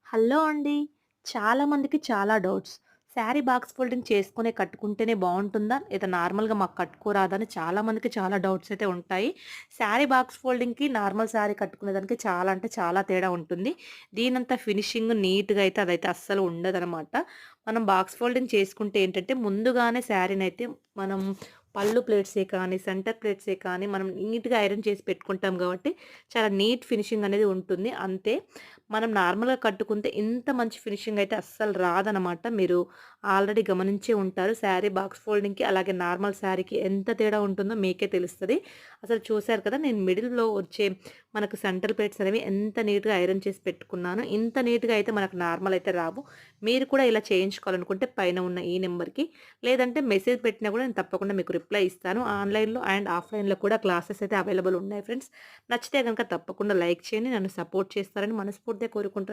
Hello అండి. చాలామందికి చాలా డౌట్స్. శారీ బాక్స్ ఫోల్డింగ్ చేసుకునే కట్టుకుంటేనే బావుంటుందా? లేదా నార్మల్‌గా మాకు కట్టుకోరాదా? అని చాలామందికి చాలా డౌట్స్ అయితే ఉంటాయి. శారీ బాక్స్ ఫోల్డింగ్‌కి, నార్మల్ శారీ కట్టుకునేదానికి చాలా అంటే చాలా తేడా ఉంటుంది. దీనంత ఫినిషింగ్ నీట్‌గా అయితే అదైతే అస్సలు ఉండదనమాట. మనం బాక్స్ ఫోల్డింగ్ చేసుకుంటే ఏంటంటే ముందుగానే శారీనైతే మనం పళ్ళు ప్లేట్సే కానీ, సెంటర్ ప్లేట్సే కానీ మనం నీట్‌గా ఐరన్ చేసి పెట్టుకుంటాం కాబట్టి చాలా నీట్ ఫినిషింగ్ అనేది ఉంటుంది. అంతే మనం నార్మల్‌గా కట్టుకుంటే ఇంత మంచి ఫినిషింగ్ అయితే అస్సలు రాదనమాట. మీరు ఆల్రెడీ గమనించే ఉంటారు. శారీ బాక్స్ ఫోల్డింగ్‌కి అలాగే నార్మల్ శారీకి ఎంత తేడా ఉంటుందో మీకే తెలుస్తది. అసలు చూసారు కదా! నేను మిడిల్‌లో వచ్చే మనకు సెంటర్ ప్లేట్స్ అనేవి ఎంత నీట్‌గా ఐరన్ చేసి పెట్టుకున్నానో. ఇంత నీట్‌గా అయితే మనకు నార్మల్ అయితే రావు. మీరు కూడా ఇలా చేయించుకోవాలనుకుంటే పైన ఉన్న ఈ నంబర్‌కి లేదంటే మెసేజ్ పెట్టినా కూడా నేను తప్పకుండా మీకు రిప్లై ఇస్తాను. ఆన్‌లైన్‌లో అండ్ ఆఫ్‌లైన్‌లో కూడా క్లాసెస్ అయితే అవైలబుల్ ఉన్నాయి ఫ్రెండ్స్. నచ్చితే గనుక తప్పకుండా లైక్ చేయండి. నన్ను సపోర్ట్ చేస్తారని మనస్ఫూర్తిగా కోరుకుంటున్నాను.